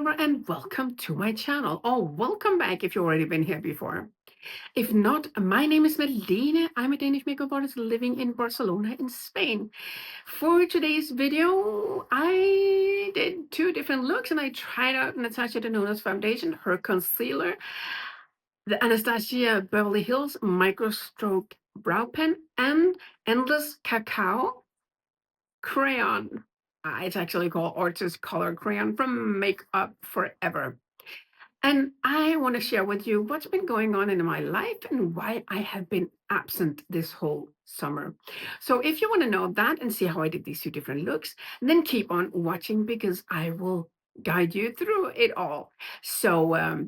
member and welcome to my channel. Or welcome back if you've already been here before. If not, my name is Malene. I'm a Danish makeup artist living in Barcelona in Spain. For today's video, I did two different looks and I tried out Natasha Denona's foundation, her concealer, the Anastasia Beverly Hills Micro Stroke Brow Pen, and Endless Cacao crayon. It's actually called Artist Color Crayon from Makeup Forever. And I want to share with you what's been going on in my life and why I have been absent this whole summer. So if you want to know that and see how I did these two different looks, then keep on watching because I will guide you through it all. So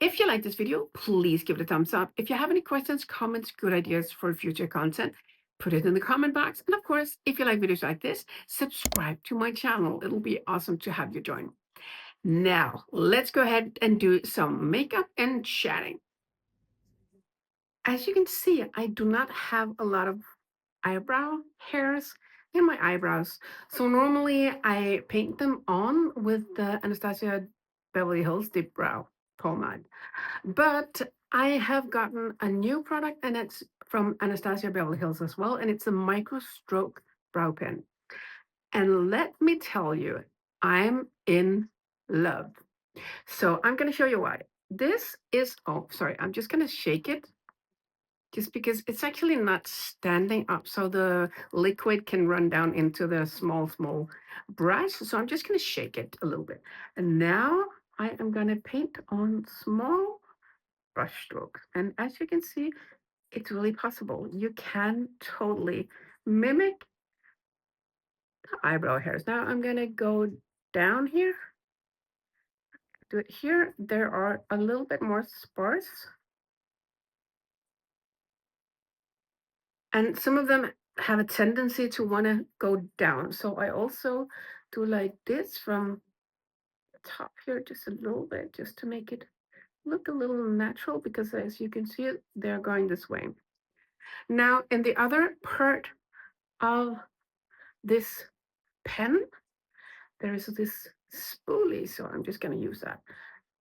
if you like this video, please give it a thumbs up. If you have any questions, comments, good ideas for future content, put it in the comment box. And of course, if you like videos like this, subscribe to my channel. It'll be awesome to have you join. Now, let's go ahead and do some makeup and chatting. As you can see, I do not have a lot of eyebrow hairs in my eyebrows. So normally I paint them on with the Anastasia Beverly Hills Deep Brow Pomade. But I have gotten a new product and it's from Anastasia Beverly Hills as well. And it's a micro stroke brow pen. And let me tell you, I'm in love. So I'm going to show you why. This is, oh, sorry, I'm just going to shake it just because it's actually not standing up. So the liquid can run down into the small brush. So I'm just going to shake it a little bit. And now I am going to paint on small brush strokes. And as you can see, it's really possible. You can totally mimic the eyebrow hairs. Now I'm going to go down here, do it here. There are a little bit more sparse. And some of them have a tendency to want to go down. So I also do like this from the top here, just a little bit, just to make it look a little natural, because as you can see, they're going this way. Now, in the other part of this pen, there is this spoolie, so I'm just going to use that.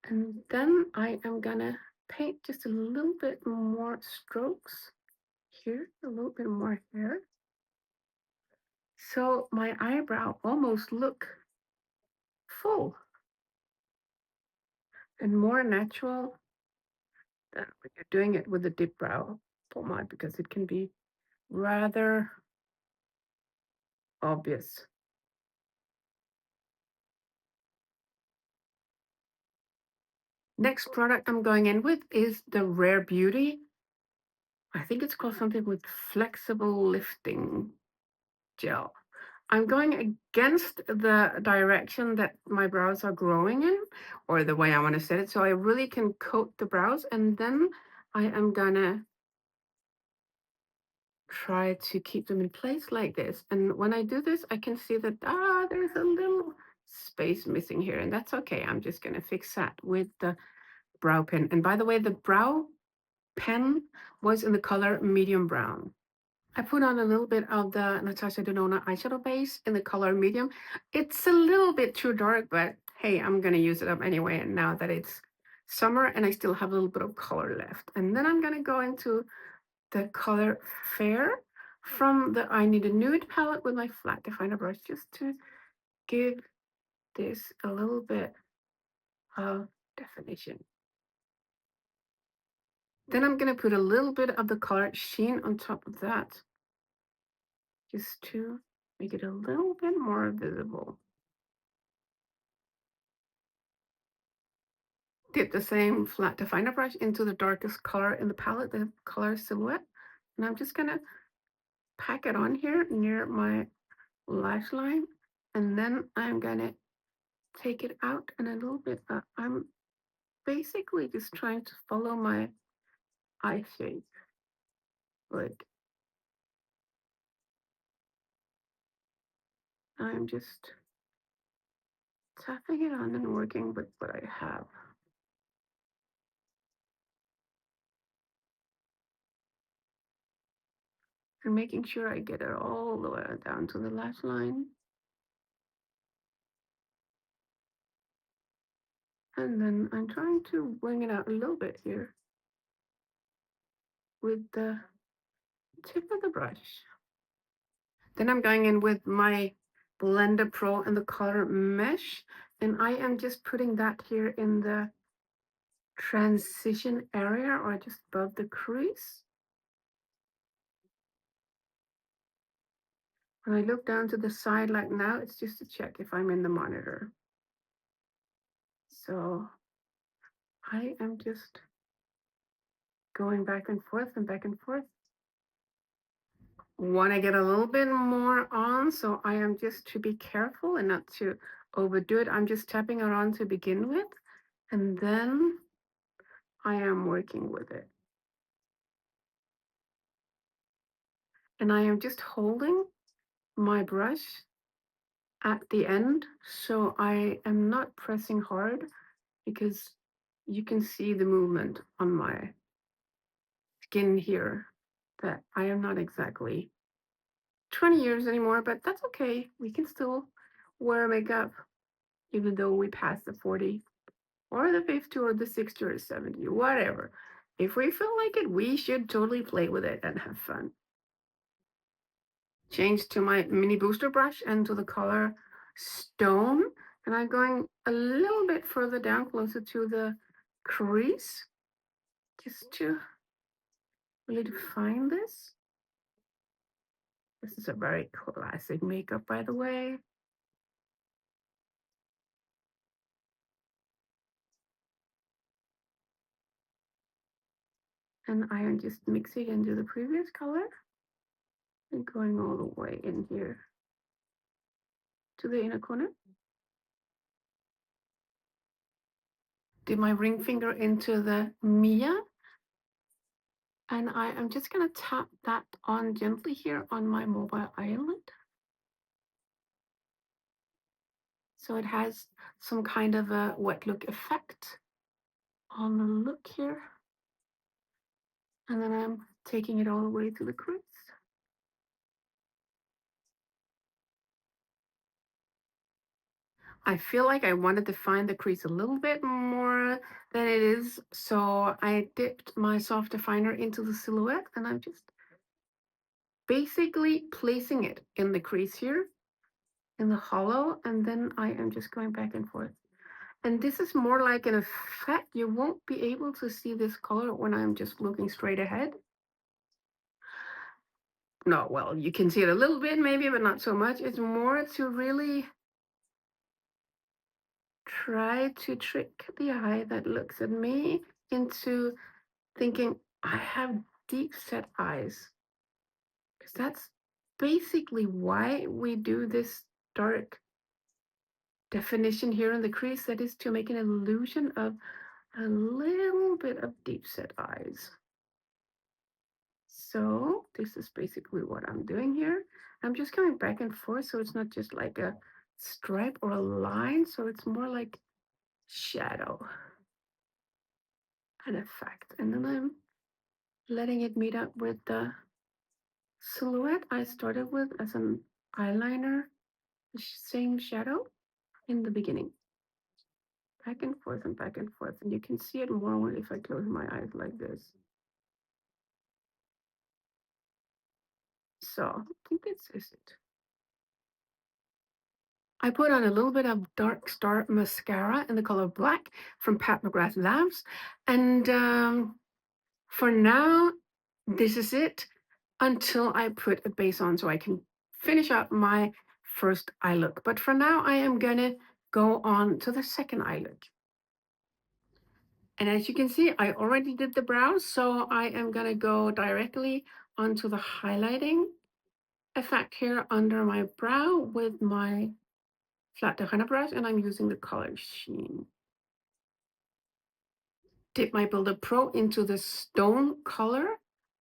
And then I am going to paint just a little bit more strokes here, a little bit more hair. So my eyebrow almost look full and more natural than when you're doing it with the deep brow pomade, because it can be rather obvious. Next product I'm going in with is the Rare Beauty. I think it's called something with flexible lifting gel. I'm going against the direction that my brows are growing in, or the way I want to set it, so I really can coat the brows, and then I am gonna try to keep them in place like this. And when I do this, I can see that, there's a little space missing here, and that's okay. I'm just gonna fix that with the brow pen. And by the way, the brow pen was in the color medium brown. I put on a little bit of the Natasha Denona eyeshadow base in the color medium. It's a little bit too dark, but hey, I'm gonna use it up anyway. And now that it's summer and I still have a little bit of color left. And then I'm gonna go into the color Fair from the I Need A Nude palette with my flat definer brush, just to give this a little bit of definition. Then I'm gonna put a little bit of the color Sheen on top of that, just to make it a little bit more visible. Dip the same flat definer brush into the darkest color in the palette, the color Silhouette. And I'm just gonna pack it on here near my lash line. And then I'm gonna take it out and a little bit, I'm basically just trying to follow my eye shape. Like, I'm just tapping it on and working with what I have. And making sure I get it all the way down to the lash line. And then I'm trying to bring it out a little bit here with the tip of the brush. Then I'm going in with my Blender Pro and the color mesh, and I am just putting that here in the transition area or just above the crease. When I look down to the side like now, it's just to check if I'm in the monitor. So I am just going back and forth and back and forth. Want to get a little bit more on, so I am just to be careful and not to overdo it. I'm just tapping it on to begin with, and then I am working with it. And I am just holding my brush at the end, so I am not pressing hard because you can see the movement on my skin here that I am not exactly 20 years anymore, but that's okay. We can still wear makeup even though we passed the 40 or the 50 or the 60 or the 70, whatever. If we feel like it, we should totally play with it and have fun. Change to my mini booster brush and to the color Stone. And I'm going a little bit further down, closer to the crease, just to really define this. This is a very classic makeup, by the way. And I am just mixing into the previous color and going all the way in here to the inner corner. Dip my ring finger into the Mia. And I am just going to tap that on gently here on my mobile eyelid. So it has some kind of a wet look effect on the look here. And then I'm taking it all the way to the crease. I feel like I wanted to define the crease a little bit more than it is. So I dipped my soft definer into the silhouette and I'm just basically placing it in the crease here, in the hollow. And then I am just going back and forth. And this is more like an effect. You won't be able to see this color when I'm just looking straight ahead. No, well, you can see it a little bit maybe, but not so much. It's more to really try to trick the eye that looks at me into thinking I have deep set eyes. Because that's basically why we do this dark definition here in the crease. That is to make an illusion of a little bit of deep set eyes. So this is basically what I'm doing here. I'm just going back and forth, so it's not just like a stripe or a line, so it's more like shadow, an effect. And then I'm letting it meet up with the silhouette I started with as an eyeliner, the same shadow in the beginning. Back and forth and back and forth. And you can see it more if I close my eyes like this. So I think this is it. I put on a little bit of Dark Star mascara in the color black from Pat McGrath Labs. And for now, this is it until I put a base on so I can finish up my first eye look. But for now, I am gonna go on to the second eye look. And as you can see, I already did the brows, so I am gonna go directly onto the highlighting effect here under my brow with my flat tijana brush, and I'm using the color Sheen. Dip my Builder Pro into the stone color,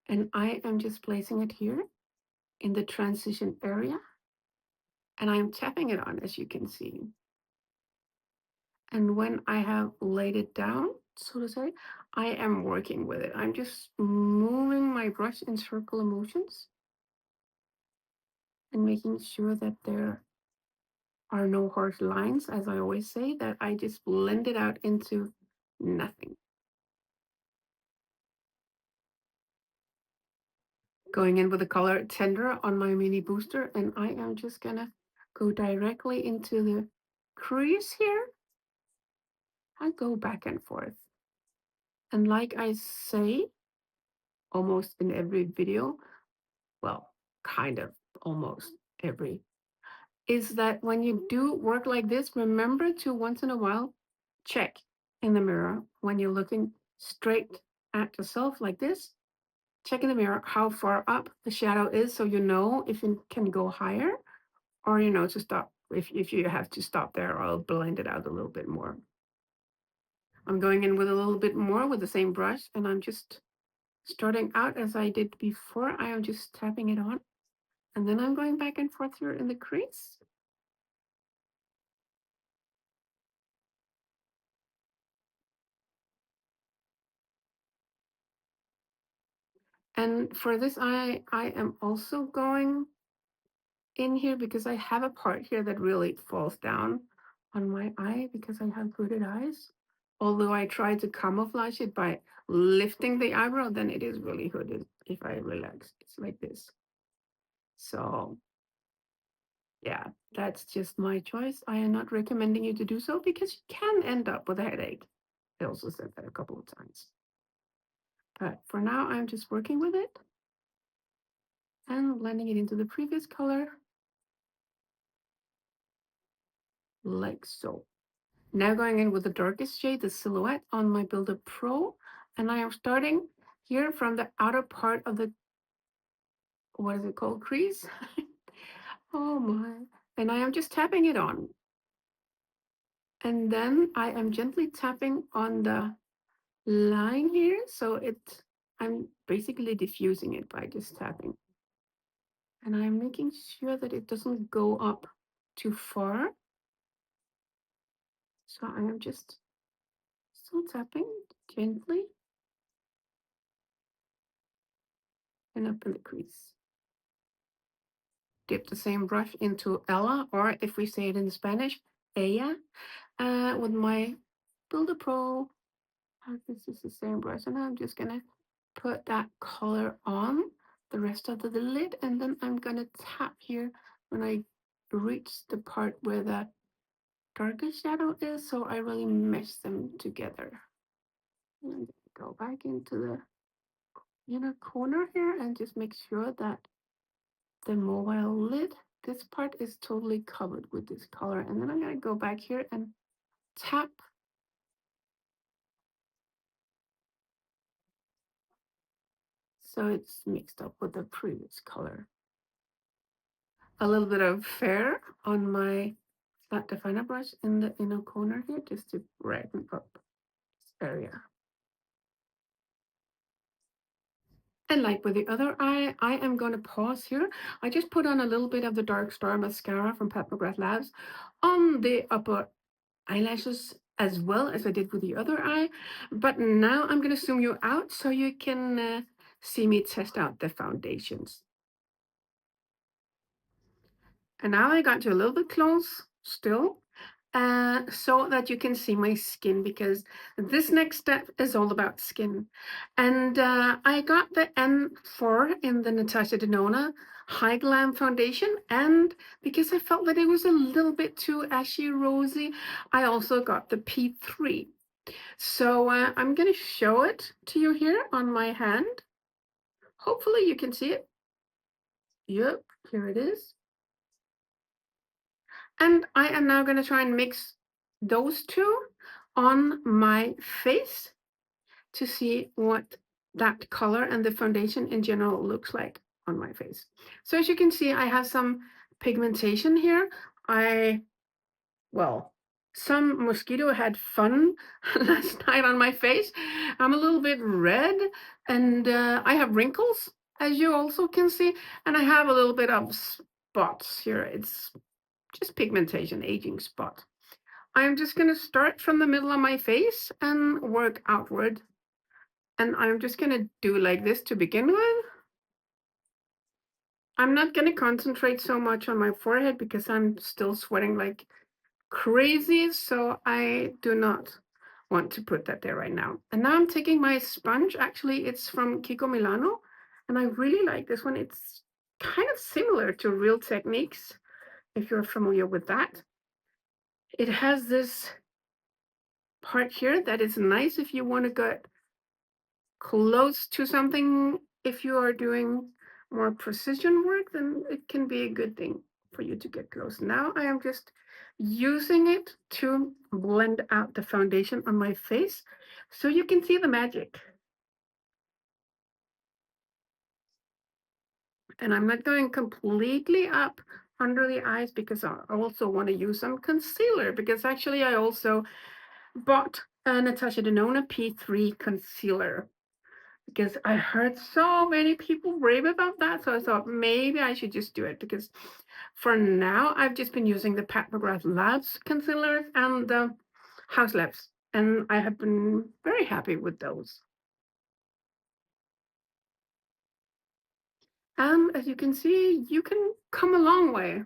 and I am just placing it here in the transition area. And I'm tapping it on, as you can see. And when I have laid it down, so to say, I am working with it. I'm just moving my brush in circular motions and making sure that there are no harsh lines, as I always say, that I just blend it out into nothing. Going in with the color Tender on my mini booster, and I am just gonna go directly into the crease here and go back and forth. And like I say, almost in every video, well, kind of almost every, is that when you do work like this, remember to once in a while check in the mirror when you're looking straight at yourself like this. Check in the mirror how far up the shadow is so you know if it can go higher, or you know to stop if you have to stop there, or I'll blend it out a little bit more. I'm going in with a little bit more with the same brush, and I'm just starting out as I did before. I am just tapping it on, and then I'm going back and forth here in the crease. And for this eye, I am also going in here because I have a part here that really falls down on my eye because I have hooded eyes. Although I try to camouflage it by lifting the eyebrow, then it is really hooded if I relax. It's like this. So yeah, that's just my choice. I am not recommending you to do so because you can end up with a headache. I also said that a couple of times. But for now, I'm just working with it and blending it into the previous color, like so. Now going in with the darkest shade, the Silhouette on my Builder Pro, and I am starting here from the outer part of the, what is it called, crease? Oh my. And I am just tapping it on. And then I am gently tapping on the line here, so I'm basically diffusing it by just tapping. And I'm making sure that it doesn't go up too far. So I am just still tapping gently and up in the crease. Dip the same brush into Ella, or if we say it in Spanish, Ella, with my Builder Pro. This is the same brush, and I'm just gonna put that color on the rest of the lid, and then I'm gonna tap here when I reach the part where the darkest shadow is, so I really mesh them together. And go back into the inner corner here and just make sure that the mobile lid, this part is totally covered with this color. And then I'm gonna go back here and tap. So it's mixed up with the previous color. A little bit of fair on my flat definer brush in the inner corner here, just to brighten up this area. And like with the other eye, I am going to pause here. I just put on a little bit of the Dark Star mascara from PMG Labs on the upper eyelashes as well as I did with the other eye. But now I'm going to zoom you out so you can see me test out the foundations. And now I got you a little bit close still, so that you can see my skin, because this next step is all about skin. And I got the N4 in the Natasha Denona Hy-Glam foundation, and because I felt that it was a little bit too ashy rosy, I also got the P3. So I'm going to show it to you here on my hand. Hopefully you can see it. Yep, here it is. And I am now going to try and mix those two on my face to see what that color and the foundation in general looks like on my face. So as you can see, I have some pigmentation here. Well, some mosquito had fun last night on my face. I'm a little bit red, and I have wrinkles, as you also can see, and I have a little bit of spots here. It's just pigmentation, aging spot. I'm just going to start from the middle of my face and work outward. And I'm just going to do like this to begin with. I'm not going to concentrate so much on my forehead because I'm still sweating like crazy, so I do not want to put that there right now. And now I'm taking my sponge. Actually, it's from Kiko Milano, and I really like this one. It's kind of similar to Real Techniques, if you're familiar with that. It has this part here that is nice if you want to get close to something. If you are doing more precision work, then it can be a good thing for you to get close. Now I am just using it to blend out the foundation on my face so you can see the magic. And I'm not going completely up under the eyes because I also want to use some concealer, because actually I also bought a Natasha Denona P3 concealer because I heard so many people rave about that. So I thought maybe I should just do it, because for now I've just been using the Pat McGrath Labs concealers and the Hauslabs, and I have been very happy with those. And as you can see, you can come a long way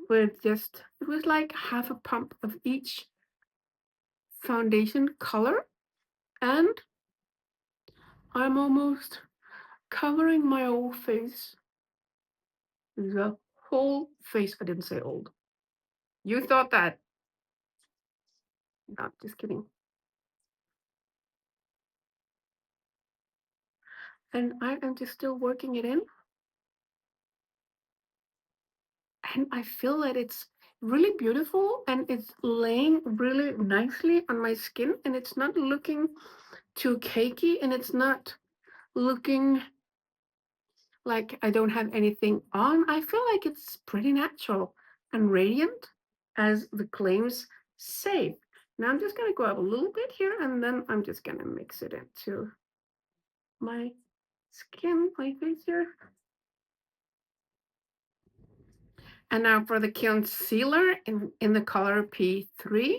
with just, it was like half a pump of each foundation color, and I'm almost covering my whole face. The whole face. I didn't say old. You thought that. No, just kidding. And I am just still working it in. And I feel that it's really beautiful and it's laying really nicely on my skin, and it's not looking too cakey, and it's not looking like I don't have anything on. I feel like it's pretty natural and radiant, as the claims say. Now I'm just gonna go up a little bit here, and then I'm just gonna mix it into my skin, my face here. And now for the concealer in the color P3,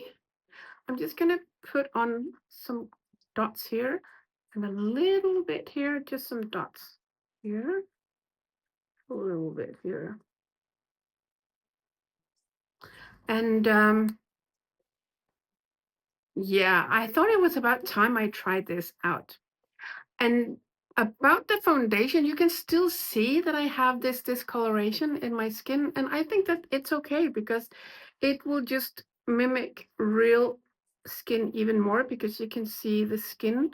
I'm just gonna put on some dots here and a little bit here, just some dots here, a little bit here. And yeah, I thought it was about time I tried this out. And about the foundation, you can still see that I have this discoloration in my skin. And I think that it's okay, because it will just mimic real skin even more, because you can see the skin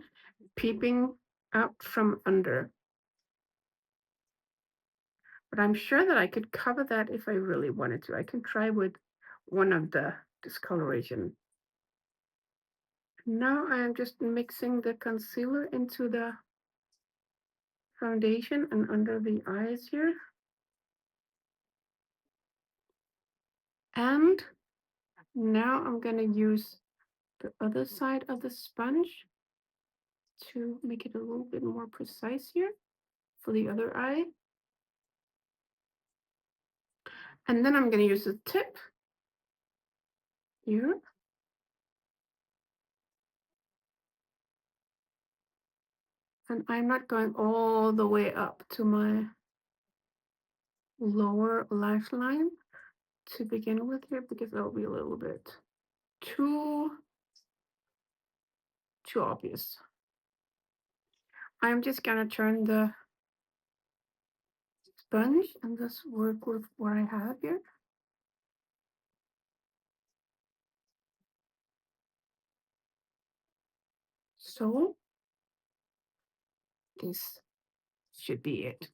peeping out from under. But I'm sure that I could cover that if I really wanted to. I can try with one of the discoloration. Now I am just mixing the concealer into the foundation and under the eyes here. And now I'm going to use the other side of the sponge to make it a little bit more precise here for the other eye. And then I'm going to use the tip here. And I'm not going all the way up to my lower lash line to begin with here, because that'll be a little bit too obvious. I'm just going to turn the sponge and just work with what I have here. So this should be it.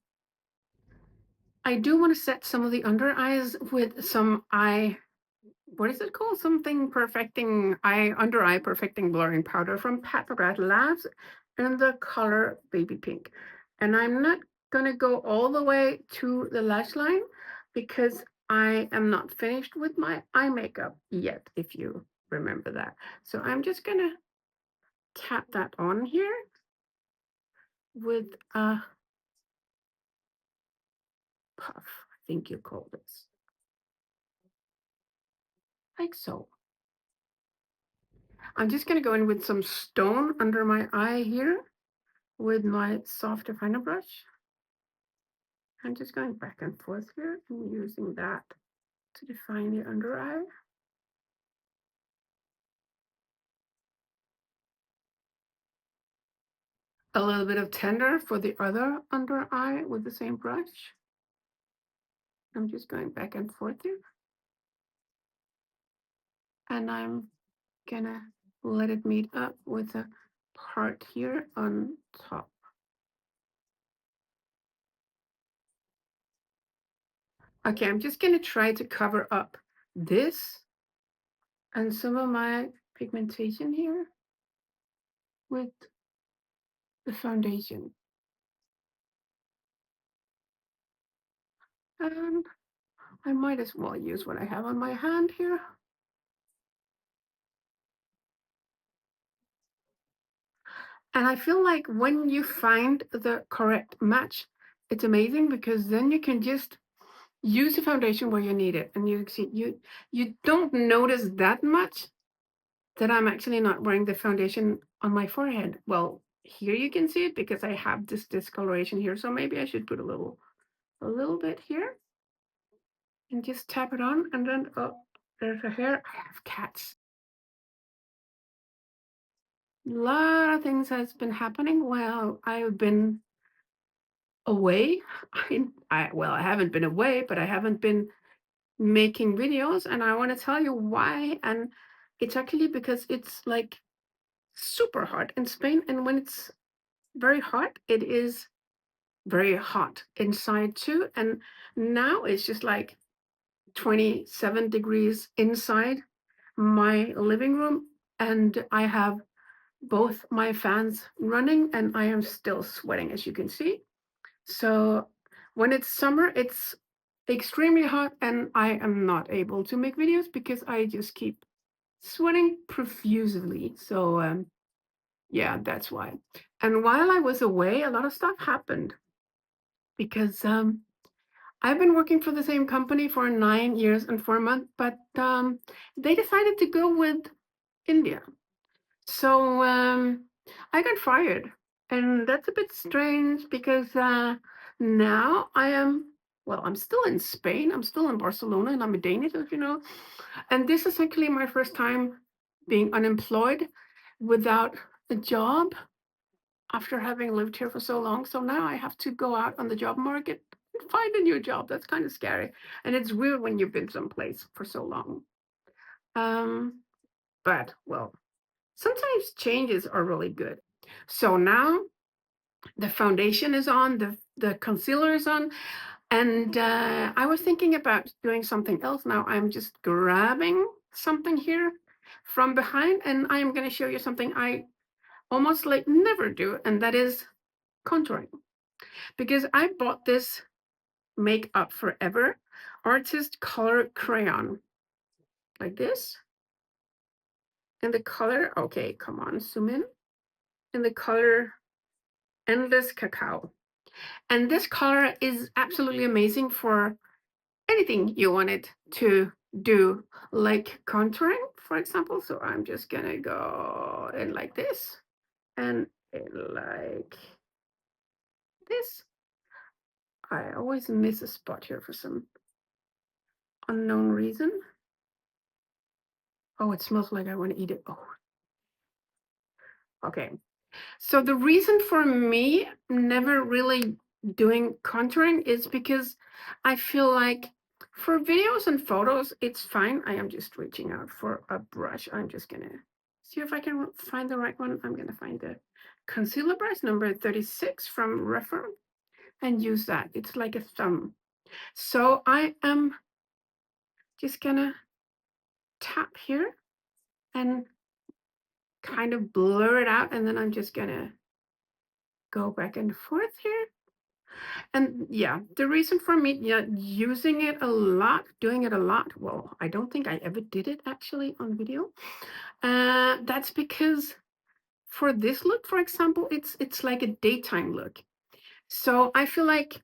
I do want to set some of the under eyes with some what is it called? Something perfecting under eye perfecting blurring powder from Pat McGrath Labs in the color baby pink. And I'm not gonna go all the way to the lash line because I am not finished with my eye makeup yet, if you remember that. So I'm just gonna tap that on here with a puff, I think you call this. Like so. I'm just going to go in with some stone under my eye here with my soft definer brush. I'm just going back and forth here and using that to define the under eye. A little bit of tender for the other under eye with the same brush. I'm just going back and forth here. And I'm gonna let it meet up with a part here on top. Okay, I'm just gonna try to cover up this and some of my pigmentation here with the foundation. And I might as well use what I have on my hand here. And I feel like when you find the correct match, it's amazing because then you can just use the foundation where you need it. And you see, you don't notice that much that I'm actually not wearing the foundation on my forehead. Well, here you can see it because I have this discoloration here. So maybe I should put a little bit here and just tap it on. And then, oh, there's a hair. I have cats. A lot of things has been happening while I've been away. Well, I haven't been away, but I haven't been making videos, and I want to tell you why. And it's actually because it's like super hot in Spain, and when it's very hot, it is very hot inside too. And now it's just like 27 degrees inside my living room, and I have both my fans running, and I am still sweating, as you can see. So when it's summer, it's extremely hot, and I am not able to make videos because I just keep sweating profusely. So yeah, that's why. And while I was away, a lot of stuff happened because I've been working for the same company for 9 years and 4 months, but they decided to go with India. So I got fired. And that's a bit strange because now I'm still in Spain. I'm still in Barcelona, and I'm a Danish, as you know. And this is actually my first time being unemployed without a job after having lived here for so long. So now I have to go out on the job market and find a new job. That's kind of scary. And it's weird when you've been someplace for so long. But well, sometimes changes are really good. So now the foundation is on, the concealer is on, and I was thinking about doing something else. Now I'm just grabbing something here from behind, and I'm going to show you something I almost like never do, and that is contouring. Because I bought this Make Up Forever Artist Color Crayon, like this. And the color, okay, come on, zoom in. And the color Endless Cacao. And this color is absolutely amazing for anything you want it to do, like contouring, for example. So I'm just gonna go in like this and in like this. I always miss a spot here for some unknown reason. Oh, it smells like I want to eat it. Oh, okay. So the reason for me never really doing contouring is because I feel like for videos and photos, it's fine. I am just reaching out for a brush. I'm just gonna see if I can find the right one. I'm gonna find the concealer brush number 36 from Refer and use that. It's like a thumb. So I am just gonna tap here and kind of blur it out, and then I'm just gonna go back and forth here. And yeah, the reason for me using it a lot, doing it a lot, well, I don't think I ever did it actually on video. That's because for this look, for example, it's like a daytime look. So I feel like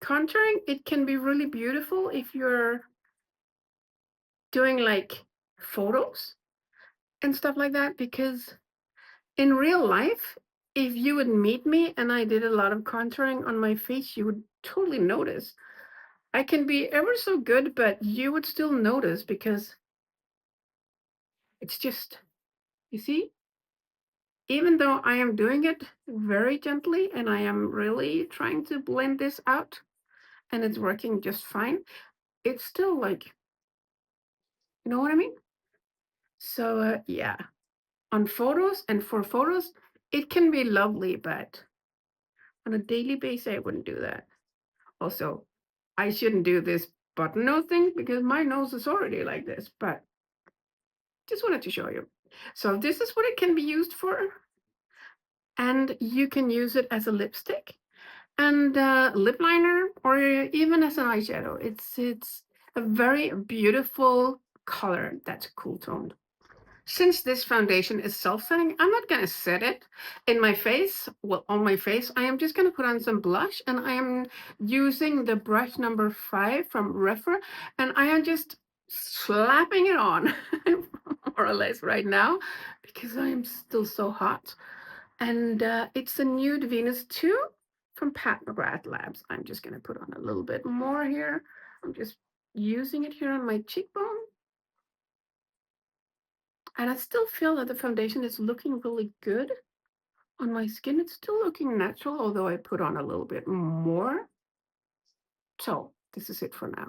contouring, it can be really beautiful if you're doing like photos and stuff like that, because in real life, if you would meet me and I did a lot of contouring on my face, you would totally notice. I can be ever so good, but you would still notice because it's just, you see, even though I am doing it very gently and I am really trying to blend this out and it's working just fine, it's still like, you know what I mean? So, yeah, on photos and for photos, it can be lovely, but on a daily basis, I wouldn't do that. Also, I shouldn't do this button nose thing because my nose is already like this, but just wanted to show you. So this is what it can be used for, and you can use it as a lipstick and lip liner, or even as an eyeshadow. It's a very beautiful color that's cool toned. Since this foundation is self-setting, I'm not going to set it in my face, well, on my face. I am just going to put on some blush, and I am using the brush number 5 from Refer, and I am just slapping it on, more or less right now, because I am still so hot. And it's a Nude Venus 2 from Pat McGrath Labs. I'm just going to put on a little bit more here. I'm just using it here on my cheekbone. And I still feel that the foundation is looking really good on my skin. It's still looking natural, although I put on a little bit more. So this is it for now.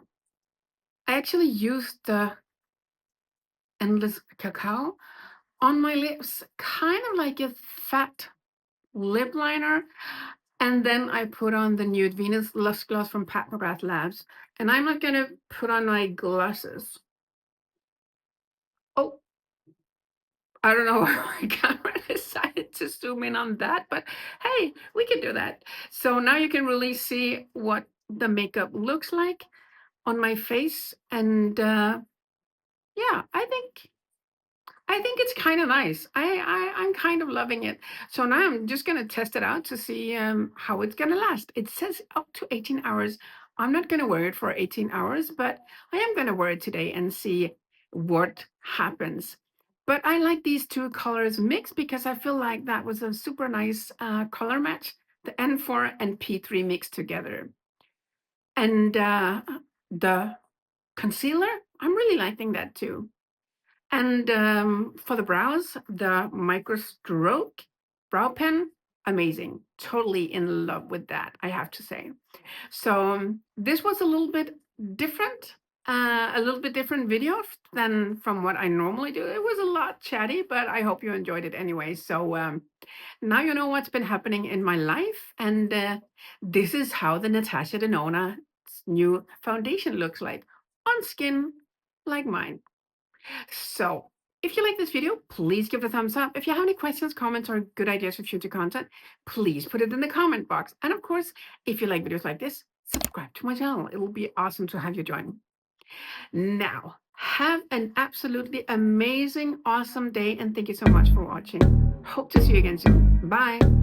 I actually used the Endless Cacao on my lips, kind of like a fat lip liner. And then I put on the Nude Venus Lush Gloss from Pat McGrath Labs. And I'm not going to put on my glasses. Oh, I don't know why my camera decided to zoom in on that, but hey, we can do that. So now you can really see what the makeup looks like on my face. And yeah, I think it's kind of nice. I'm kind of loving it. So now I'm just going to test it out to see how it's going to last. It says up to 18 hours. I'm not going to wear it for 18 hours, but I am going to wear it today and see what happens. But I like these two colors mixed because I feel like that was a super nice color match. The N4 and P3 mixed together. And the concealer, I'm really liking that too. And for the brows, the micro stroke brow pen, amazing. Totally in love with that, I have to say. So this was a little bit different, video than from what I normally do. It was a lot chatty, but I hope you enjoyed it anyway. So now you know what's been happening in my life, and this is how the Natasha Denona new foundation looks like on skin like mine. So if you like this video, please give it a thumbs up. If you have any questions, comments, or good ideas for future content, please put it in the comment box. And of course, if you like videos like this, subscribe to my channel. It will be awesome to have you join. Now, have an absolutely amazing, awesome day, and thank you so much for watching. Hope to see you again soon. Bye.